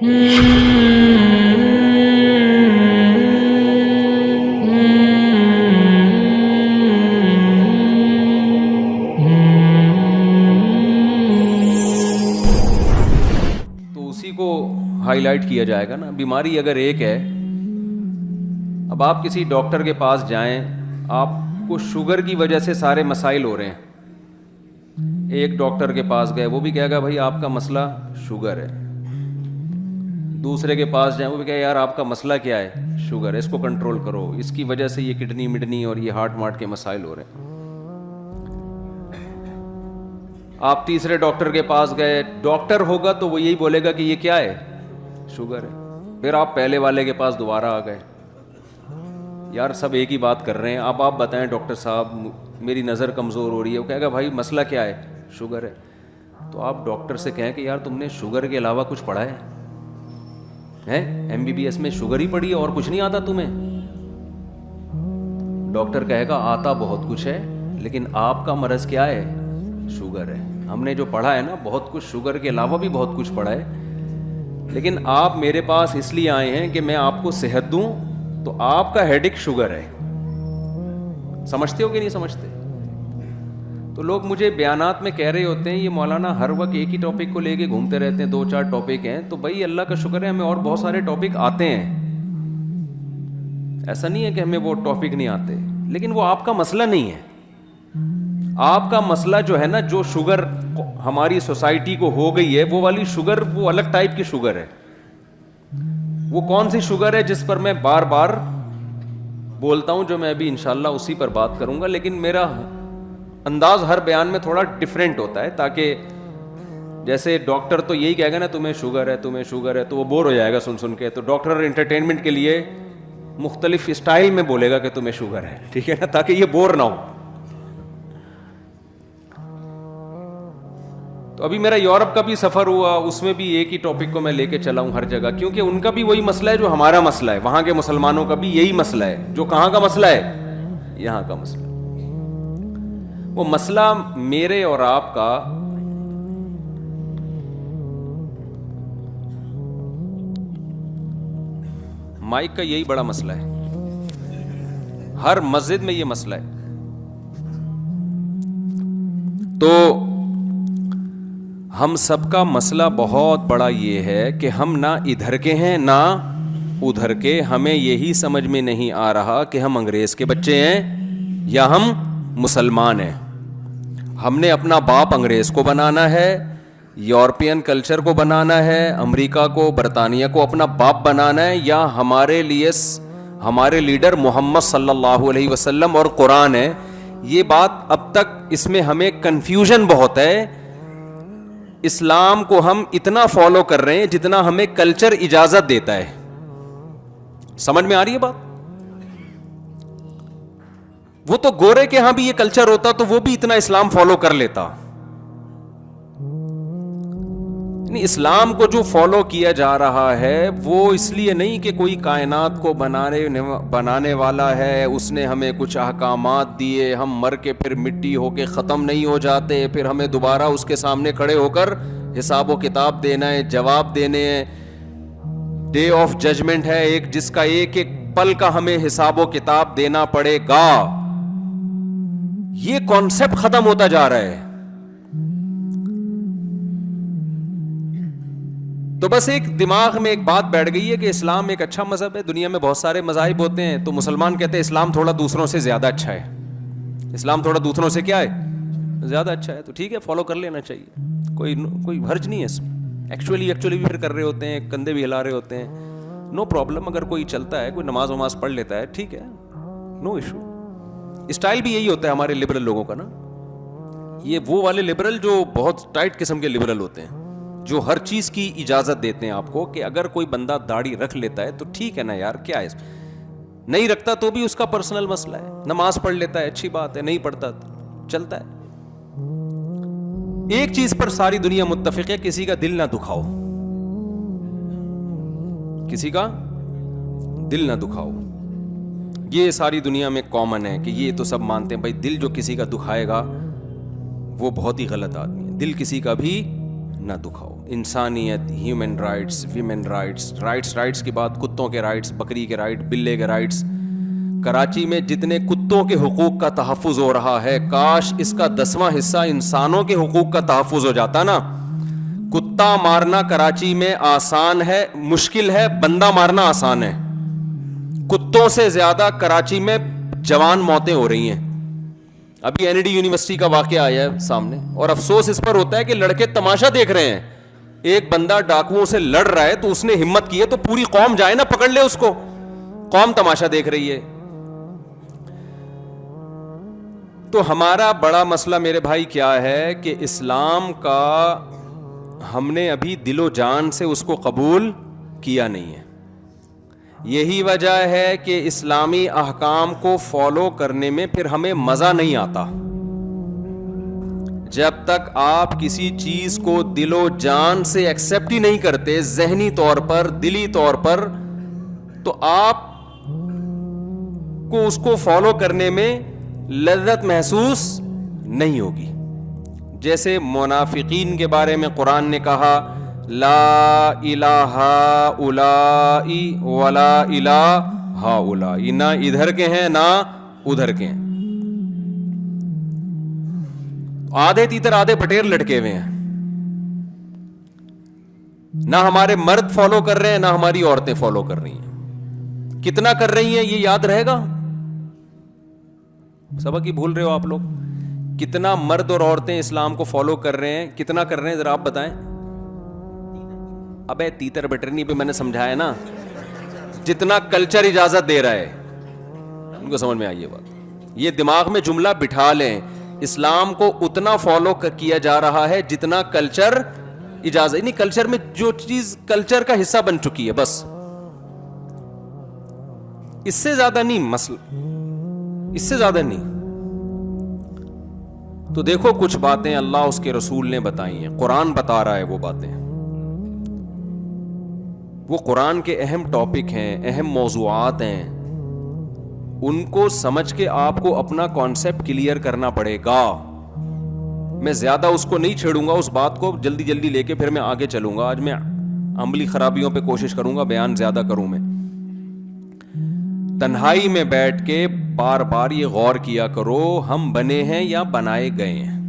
تو اسی کو ہائی لائٹ کیا جائے گا نا. بیماری اگر ایک ہے, اب آپ کسی ڈاکٹر کے پاس جائیں, آپ کو شوگر کی وجہ سے سارے مسائل ہو رہے ہیں. ایک ڈاکٹر کے پاس گئے, وہ بھی کہے گا بھائی آپ کا مسئلہ شوگر ہے. دوسرے کے پاس جائیں, وہ بھی کہے یار آپ کا مسئلہ کیا ہے, شوگر ہے, اس کو کنٹرول کرو, اس کی وجہ سے یہ کڈنی مڈنی اور یہ ہارٹ مارٹ کے مسائل ہو رہے ہیں. آپ تیسرے ڈاکٹر کے پاس گئے, ڈاکٹر ہوگا تو وہ یہی بولے گا کہ یہ کیا ہے, شوگر ہے. پھر آپ پہلے والے کے پاس دوبارہ آ گئے, یار سب ایک ہی بات کر رہے ہیں, اب آپ بتائیں ڈاکٹر صاحب میری نظر کمزور ہو رہی ہے. وہ کہے گا بھائی مسئلہ کیا ہے, شوگر ہے. تو آپ ڈاکٹر سے کہیں کہ یار تم نے شوگر کے علاوہ کچھ پڑھا ہے, MBBS میں شوگر ہی پڑھی ہے اور کچھ نہیں آتا تمہیں؟ ڈاکٹر کہے گا آتا بہت کچھ ہے, لیکن آپ کا مرض کیا ہے, شوگر ہے. ہم نے جو پڑھا ہے نا بہت کچھ, شوگر کے علاوہ بھی بہت کچھ پڑھا ہے, لیکن آپ میرے پاس اس لیے آئے ہیں کہ میں آپ کو صحت دوں, تو آپ کا ہیڈک شوگر ہے. سمجھتے ہو کہ نہیں سمجھتے؟ تو لوگ مجھے بیانات میں کہہ رہے ہوتے ہیں یہ مولانا ہر وقت ایک ہی ٹاپک کو لے کے گھومتے رہتے ہیں, 2-4 ٹاپک ہیں. تو بھائی اللہ کا شکر ہے ہمیں اور بہت سارے ٹاپک آتے ہیں, ایسا نہیں ہے کہ ہمیں وہ ٹاپک نہیں آتے, لیکن وہ آپ کا مسئلہ نہیں ہے. آپ کا مسئلہ جو ہے نا, جو شوگر ہماری سوسائٹی کو ہو گئی ہے, وہ والی شوگر وہ الگ ٹائپ کی شوگر ہے. وہ کون سی شوگر ہے جس پر میں بار بار بولتا ہوں, جو میں ابھی انشاءاللہ اسی پر بات کروں گا, لیکن میرا انداز ہر بیان میں تھوڑا ڈفرینٹ ہوتا ہے, تاکہ جیسے ڈاکٹر تو یہی کہے گا نا تمہیں شوگر ہے, تمہیں شوگر ہے, تو وہ بور ہو جائے گا سن سن کے. تو ڈاکٹر انٹرٹینمنٹ کے لیے مختلف اسٹائل میں بولے گا کہ تمہیں شوگر ہے, ٹھیک ہے نا, تاکہ یہ بور نہ ہو. تو ابھی میرا یورپ کا بھی سفر ہوا, اس میں بھی ایک ہی ٹاپک کو میں لے کے چلا ہوں ہر جگہ, کیونکہ ان کا بھی وہی مسئلہ ہے جو ہمارا مسئلہ ہے. وہاں کے مسلمانوں کا بھی یہی مسئلہ ہے, جو کہاں کا مسئلہ ہے, یہاں کا مسئلہ. وہ مسئلہ میرے اور آپ کا مائک کا یہی بڑا مسئلہ ہے. ہر مسجد میں یہ مسئلہ ہے. تو ہم سب کا مسئلہ بہت بڑا یہ ہے کہ ہم نہ ادھر کے ہیں نہ ادھر کے. ہمیں یہی سمجھ میں نہیں آ رہا کہ ہم انگریز کے بچے ہیں یا ہم مسلمان ہیں. ہم نے اپنا باپ انگریز کو بنانا ہے, یورپین کلچر کو بنانا ہے, امریکہ کو, برطانیہ کو اپنا باپ بنانا ہے, یا ہمارے لیے ہمارے لیڈر محمد صلی اللہ علیہ وسلم اور قرآن ہے. یہ بات اب تک اس میں ہمیں کنفیوژن بہت ہے. اسلام کو ہم اتنا فالو کر رہے ہیں جتنا ہمیں کلچر اجازت دیتا ہے. سمجھ میں آ رہی ہے بات؟ وہ تو گورے کے ہاں بھی یہ کلچر ہوتا تو وہ بھی اتنا اسلام فالو کر لیتا. اسلام کو جو فالو کیا جا رہا ہے وہ اس لیے نہیں کہ کوئی کائنات کو بنانے والا ہے, اس نے ہمیں کچھ احکامات دیے, ہم مر کے پھر مٹی ہو کے ختم نہیں ہو جاتے, پھر ہمیں دوبارہ اس کے سامنے کھڑے ہو کر حساب و کتاب دینا ہے, جواب دینے ہیں. ڈے آف ججمنٹ ہے ایک, جس کا ایک ایک پل کا ہمیں حساب و کتاب دینا پڑے گا. یہ کانسیپٹ ختم ہوتا جا رہا ہے. تو بس ایک دماغ میں ایک بات بیٹھ گئی ہے کہ اسلام ایک اچھا مذہب ہے. دنیا میں بہت سارے مذاہب ہوتے ہیں, تو مسلمان کہتے ہیں اسلام تھوڑا دوسروں سے زیادہ اچھا ہے. اسلام تھوڑا دوسروں سے کیا ہے, زیادہ اچھا ہے. تو ٹھیک ہے, فالو کر لینا چاہیے, کوئی حرج نہیں ہے اس میں. ایکچولی بھی پھر کر رہے ہوتے ہیں, کندھے بھی ہلا رہے ہوتے ہیں, نو پرابلم. اگر کوئی چلتا ہے, کوئی نماز وماز پڑھ لیتا ہے, ٹھیک ہے, نو ایشو. اسٹائل بھی یہی ہوتا ہے ہمارے لبرل لوگوں کا نا. یہ وہ والے لبرل جو بہت ٹائٹ قسم کے لبرل ہوتے ہیں, جو ہر چیز کی اجازت دیتے ہیں آپ کو کہ اگر کوئی بندہ داڑھی رکھ لیتا ہے تو ٹھیک ہے نا یار, کیا ہے, نہیں رکھتا تو بھی اس کا پرسنل مسئلہ ہے. نماز پڑھ لیتا ہے, اچھی بات ہے, نہیں پڑھتا چلتا ہے. ایک چیز پر ساری دنیا متفق ہے, کسی کا دل نہ دکھاؤ, کسی کا دل نہ دکھاؤ. یہ ساری دنیا میں کامن ہے کہ یہ تو سب مانتے ہیں بھائی دل جو کسی کا دکھائے گا وہ بہت ہی غلط آدمی ہے. دل کسی کا بھی نہ دکھاؤ. انسانیت, human rights, women rights, rights کی بات, کتوں کے رائٹس, بکری کے رائٹ, بلے کے رائٹس. کراچی میں جتنے کتوں کے حقوق کا تحفظ ہو رہا ہے, کاش اس کا 10واں حصہ انسانوں کے حقوق کا تحفظ ہو جاتا نا. کتا مارنا کراچی میں آسان ہے, مشکل ہے, بندہ مارنا آسان ہے. کتوں سے زیادہ کراچی میں جوان موتیں ہو رہی ہیں. ابھی این ڈی یونیورسٹی کا واقعہ آیا ہے سامنے, اور افسوس اس پر ہوتا ہے کہ لڑکے تماشا دیکھ رہے ہیں. ایک بندہ ڈاکوؤں سے لڑ رہا ہے تو اس نے ہمت کی ہے تو پوری قوم جائے نا پکڑ لے اس کو. قوم تماشا دیکھ رہی ہے. تو ہمارا بڑا مسئلہ میرے بھائی کیا ہے کہ اسلام کا ہم نے ابھی دل و جان سے اس کو قبول کیا نہیں ہے. یہی وجہ ہے کہ اسلامی احکام کو فالو کرنے میں پھر ہمیں مزہ نہیں آتا. جب تک آپ کسی چیز کو دل و جان سے ایکسپٹ ہی نہیں کرتے, ذہنی طور پر, دلی طور پر, تو آپ کو اس کو فالو کرنے میں لذت محسوس نہیں ہوگی. جیسے منافقین کے بارے میں قرآن نے کہا لا الہ الائی ولا الہ ہاؤلائی, نہ ادھر کے ہیں نہ ادھر کے ہیں. آدھے تیتر آدھے پٹیر لٹکے ہوئے ہیں. نہ ہمارے مرد فالو کر رہے ہیں نہ ہماری عورتیں فالو کر رہی ہیں. کتنا کر رہی ہیں یہ یاد رہے گا؟ سبق ہی بھول رہے ہو آپ لوگ. کتنا مرد اور عورتیں اسلام کو فالو کر رہے ہیں, کتنا کر رہے ہیں ذرا آپ بتائیں. ابے تیتر بٹرنی پہ میں نے سمجھایا نا, جتنا کلچر اجازت دے رہا ہے. ان کو سمجھ میں آئی یہ بات. یہ دماغ میں جملہ بٹھا لیں, اسلام کو اتنا فالو کیا جا رہا ہے جتنا کلچر اجازت, نہیں کلچر میں جو چیز کلچر کا حصہ بن چکی ہے بس, اس سے زیادہ نہیں مسئلہ, اس سے زیادہ نہیں. تو دیکھو کچھ باتیں اللہ اس کے رسول نے بتائی ہیں, قرآن بتا رہا ہے وہ باتیں. وہ قرآن کے اہم ٹاپک ہیں, اہم موضوعات ہیں, ان کو سمجھ کے آپ کو اپنا کانسیپٹ کلیئر کرنا پڑے گا. میں زیادہ اس کو نہیں چھیڑوں گا, اس بات کو جلدی جلدی لے کے پھر میں آگے چلوں گا. آج میں عملی خرابیوں پہ کوشش کروں گا بیان زیادہ کروں. میں تنہائی میں بیٹھ کے بار بار یہ غور کیا کرو, ہم بنے ہیں یا بنائے گئے ہیں.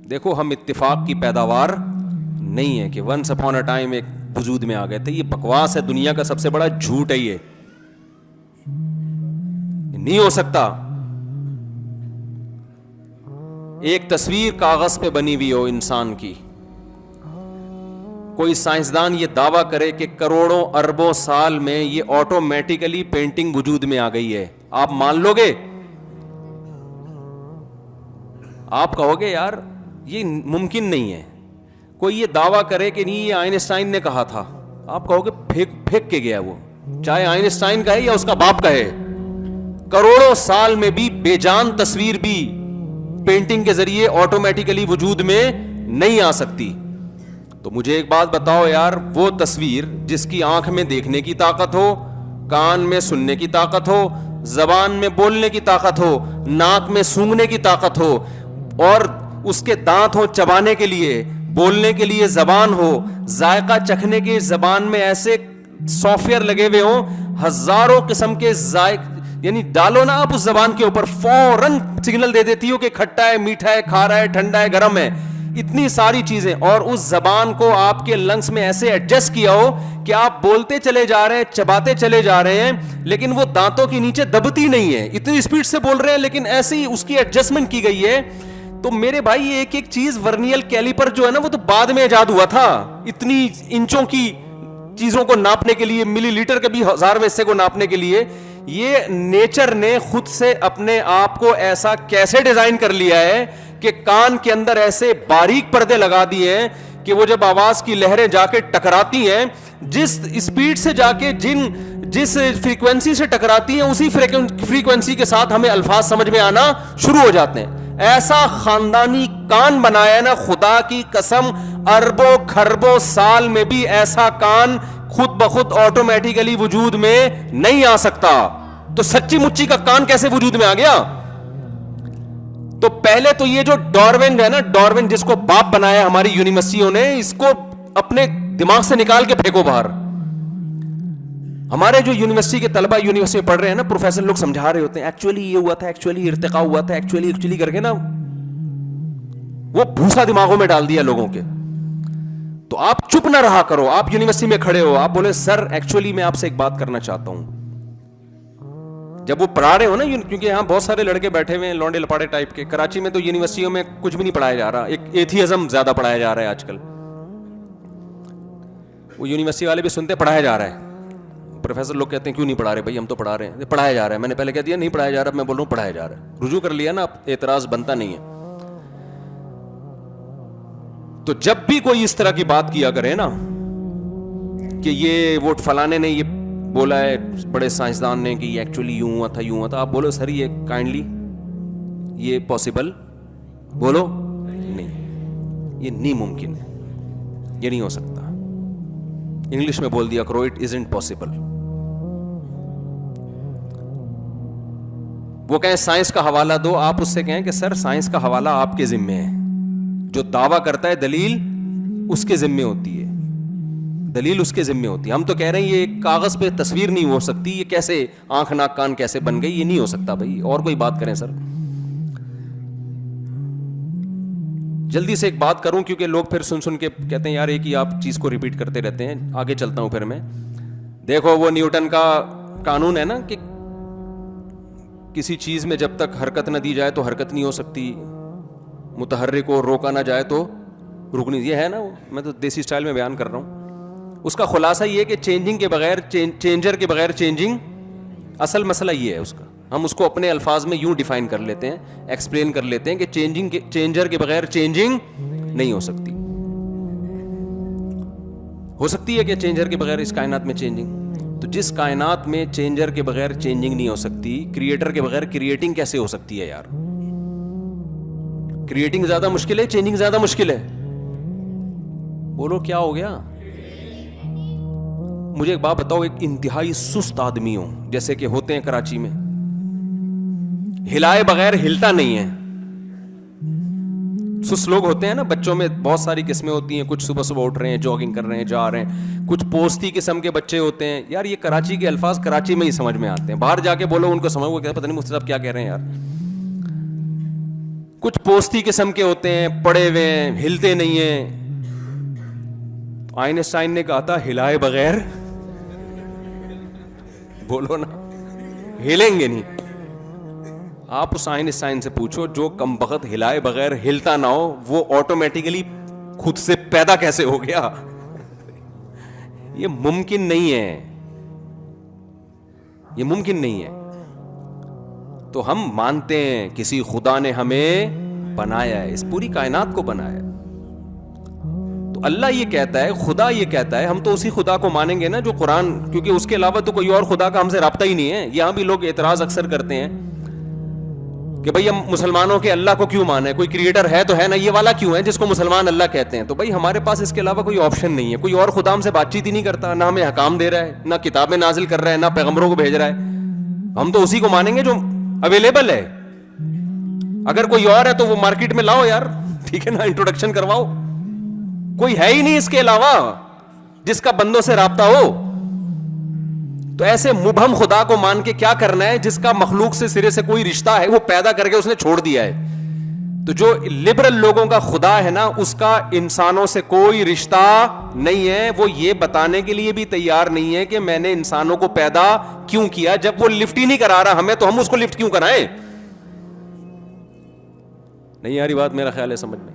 دیکھو ہم اتفاق کی پیداوار نہیں ہے کہ ونس اپون اے ٹائم ایک وجود میں آ گئے تھے. یہ بکواس ہے, دنیا کا سب سے بڑا جھوٹ ہے. یہ نہیں ہو سکتا. ایک تصویر کاغذ پہ بنی ہوئی ہو انسان کی, کوئی سائنسدان یہ دعویٰ کرے کہ کروڑوں اربوں سال میں یہ آٹومیٹیکلی پینٹنگ وجود میں آ گئی ہے, آپ مان لو گے؟ آپ کہو گے یار یہ ممکن نہیں ہے. کوئی یہ دعویٰ کرے کہ نہیں یہ آئنسٹائن نے کہا تھا, آپ کہو گے پھینک کے گیا وہ, چاہے آئنسٹائن کہے یا اس کا باپ کہے. کروڑوں سال میں بھی بے جان تصویر بھی پینٹنگ کے ذریعے آٹومیٹیکلی وجود میں نہیں آ سکتی. تو مجھے ایک بات بتاؤ یار, وہ تصویر جس کی آنکھ میں دیکھنے کی طاقت ہو, کان میں سننے کی طاقت ہو, زبان میں بولنے کی طاقت ہو, ناک میں سونگھنے کی طاقت ہو, اور اس کے دانت ہو چبانے کے لیے, بولنے کے لیے زبان ہو, ذائقہ چکھنے کے زبان میں ایسے سافٹ ویئر لگے ہوئے ہوں, ہزاروں قسم کے ذائقے, یعنی ڈالو نا آپ اس زبان کے اوپر فوراً سگنل دے دیتی ہو کہ کھٹا ہے, میٹھا ہے, کھارا ہے, ٹھنڈا ہے, گرم ہے, اتنی ساری چیزیں. اور اس زبان کو آپ کے لنگس میں ایسے ایڈجسٹ کیا ہو کہ آپ بولتے چلے جا رہے ہیں, چباتے چلے جا رہے ہیں, لیکن وہ دانتوں کے نیچے دبتی نہیں ہے. اتنی اسپیڈ سے بول رہے ہیں لیکن ایسی ہی اس کی ایڈجسٹمنٹ کی گئی ہے. تو میرے بھائی ایک ایک چیز ورنیل کیلیپر جو ہے نا وہ تو بعد میں ایجاد ہوا تھا. اتنی انچوں کی چیزوں کو ناپنے کے لیے, ملی لیٹر کے بھی 1000 حصے کو ناپنے کے لیے, یہ نیچر نے خود سے اپنے آپ کو ایسا کیسے ڈیزائن کر لیا ہے کہ کان کے اندر ایسے باریک پردے لگا دیے ہیں کہ وہ جب آواز کی لہریں جا کے ٹکراتی ہیں, جس اسپیڈ سے جا کے جس فریکوینسی سے ٹکراتی ہیں اسی فریکوینسی کے ساتھ ہمیں الفاظ سمجھ میں آنا شروع ہو جاتے ہیں. ایسا خاندانی کان بنایا نا, خدا کی قسم اربوں کھربوں سال میں بھی ایسا کان خود بخود آٹومیٹیکلی وجود میں نہیں آ سکتا. تو سچی مچی کا کان کیسے وجود میں آ گیا؟ تو پہلے تو یہ جو ڈارون ہے نا, ڈارون جس کو باپ بنایا ہماری یونیورسٹیوں نے, اس کو اپنے دماغ سے نکال کے پھینکو باہر. ہمارے جو یونیورسٹی کے طلبہ یونیورسٹی میں پڑھ رہے ہیں نا, پروفیسر لوگ سمجھا رہے ہوتے ہیں ایکچولی یہ ہوا تھا, ایکچولی ارتقا ہوا تھا, ایکچولی کر کے نا وہ بھوسا دماغوں میں ڈال دیا لوگوں کے. تو آپ چپ نہ رہا کرو. آپ یونیورسٹی میں کھڑے ہو, آپ بولے سر ایکچولی میں آپ سے ایک بات کرنا چاہتا ہوں. جب وہ پڑھا رہے ہو نا, کیونکہ یہاں بہت سارے لڑکے بیٹھے ہوئے ہیں لونڈے لپاڑے ٹائپ کے. کراچی میں تو یونیورسٹیوں میں کچھ بھی نہیں پڑھایا جا رہا, ایک ایتھیزم زیادہ پڑھایا جا رہا ہے آج کل. وہ یونیورسٹی والے بھی سنتے پڑھایا جا رہا ہے. پروفیسر لوگ کہتے ہیں کیوں نہیں پڑھا رہے بھائی, ہم تو پڑھا رہے ہیں. پڑھایا جا رہا ہے. میں نے پہلے کہہ دیا نہیں پڑھایا جا رہا, میں بول رہا ہوں پڑھایا جا رہا ہے. رجوع کر لیا نا, اب اعتراض بنتا نہیں ہے. تو جب بھی کوئی اس طرح کی بات کیا کرے نا کہ یہ وہ فلانے نے یہ بولا ہے, بڑے سائنسدان نے, کہ یہ ایکچولی یوں ہوا تھا, آپ بولو سر یہ کائنڈلی یہ پاسبل, بولو نہیں, یہ نہیں ممکن ہے, یہ نہیں ہو سکتا. انگلش میں بول دیا کرو اٹ ازنٹ پاسبل. وہ کہیں سائنس کا حوالہ دو, آپ اس سے کہیں کہ سر سائنس کا حوالہ آپ کے ذمے ہے. جو دعویٰ کرتا ہے دلیل اس کے ذمے ہوتی ہے, دلیل اس کے ذمے ہوتی ہے. ہم تو کہہ رہے ہیں یہ کاغذ پہ تصویر نہیں ہو سکتی, یہ کیسے آنکھ ناک کان کیسے بن گئی, یہ نہیں ہو سکتا بھائی. اور کوئی بات کریں سر. جلدی سے ایک بات کروں کیونکہ لوگ پھر سن کے کہتے ہیں یار ایک ہی آپ چیز کو ریپیٹ کرتے رہتے ہیں. آگے چلتا ہوں پھر میں. دیکھو وہ نیوٹن کا قانون ہے نا کہ کسی چیز میں جب تک حرکت نہ دی جائے تو حرکت نہیں ہو سکتی, متحرک کو روکا نہ جائے تو رک نہیں. یہ ہے نا, میں تو دیسی اسٹائل میں بیان کر رہا ہوں. اس کا خلاصہ یہ کہ چینجنگ کے بغیر, چینجر کے بغیر چینجنگ, اصل مسئلہ یہ ہے اس کا. ہم اس کو اپنے الفاظ میں یوں ڈیفائن کر لیتے ہیں, ایکسپلین کر لیتے ہیں کہ چینجر کے بغیر چینجنگ نہیں ہو سکتی. ہو سکتی ہے کہ چینجر کے بغیر اس کائنات میں چینجنگ, تو جس کائنات میں چینجر کے بغیر چینجنگ نہیں ہو سکتی, کریٹر کے بغیر کریٹنگ کیسے ہو سکتی ہے یار. کریٹنگ زیادہ مشکل ہے, چینجنگ زیادہ مشکل ہے. بولو کیا ہو گیا. مجھے ایک بات بتاؤ, ایک انتہائی سست آدمی ہو جیسے کہ ہوتے ہیں کراچی میں, ہلائے بغیر ہلتا نہیں ہے. سست لوگ ہوتے ہیں نا, بچوں میں بہت ساری قسمیں ہوتی ہیں. کچھ صبح اٹھ رہے ہیں, جاگنگ کر رہے ہیں, جا رہے ہیں. کچھ پوستی قسم کے بچے ہوتے ہیں. یار یہ کراچی کے الفاظ کراچی میں ہی سمجھ میں آتے ہیں, باہر جا کے بولو ان کو سمجھ, وہ پتہ نہیں مفتی صاحب کیا کہہ رہے ہیں یار. کچھ پوستی قسم کے ہوتے ہیں, پڑے ہوئے ہیں, ہلتے نہیں ہیں. آئنسٹائن نے کہا تھا ہلائے بغیر بولو نا, ہلیں گے نہیں. آپ اس آئنسٹائن سے پوچھو جو کم بخت ہلائے بغیر ہلتا نہ ہو, وہ آٹومیٹیکلی خود سے پیدا کیسے ہو گیا. یہ ممکن نہیں ہے, یہ ممکن نہیں ہے. تو ہم مانتے ہیں کسی خدا نے ہمیں بنایا ہے, اس پوری کائنات کو بنایا ہے. تو اللہ یہ کہتا ہے, خدا یہ کہتا ہے, ہم تو اسی خدا کو مانیں گے نا جو قرآن, کیونکہ اس کے علاوہ تو کوئی اور خدا کا ہم سے رابطہ ہی نہیں ہے. یہاں بھی لوگ اعتراض اکثر کرتے ہیں کہ بھئی ہم مسلمانوں کے اللہ کو کیوں مانیں, کوئی کریٹر ہے تو ہے نا, یہ والا کیوں ہے جس کو مسلمان اللہ کہتے ہیں. تو بھئی ہمارے پاس اس کے علاوہ کوئی آپشن نہیں ہے. کوئی اور خدا ہم سے بات چیت ہی نہیں کرتا, نہ ہمیں احکام دے رہا ہے, نہ کتابیں نازل کر رہا ہے, نہ پیغمبروں کو بھیج رہا ہے. ہم تو اسی کو مانیں گے جو اویلیبل ہے. اگر کوئی اور ہے تو وہ مارکیٹ میں لاؤ یار, ٹھیک ہے نا, انٹروڈکشن کرواؤ. کوئی ہے ہی نہیں اس کے علاوہ جس کا بندوں سے رابطہ ہو. تو ایسے مبہم خدا کو مان کے کیا کرنا ہے جس کا مخلوق سے سرے سے کوئی رشتہ ہے, وہ پیدا کر کے اس نے چھوڑ دیا ہے. تو جو لبرل لوگوں کا خدا ہے نا, اس کا انسانوں سے کوئی رشتہ نہیں ہے. وہ یہ بتانے کے لیے بھی تیار نہیں ہے کہ میں نے انسانوں کو پیدا کیوں کیا, جب وہ لفٹ ہی نہیں کرا رہا ہمیں, تو ہم اس کو لفٹ کیوں کرائیں. نہیں یاری بات میرا خیال ہے سمجھ میں.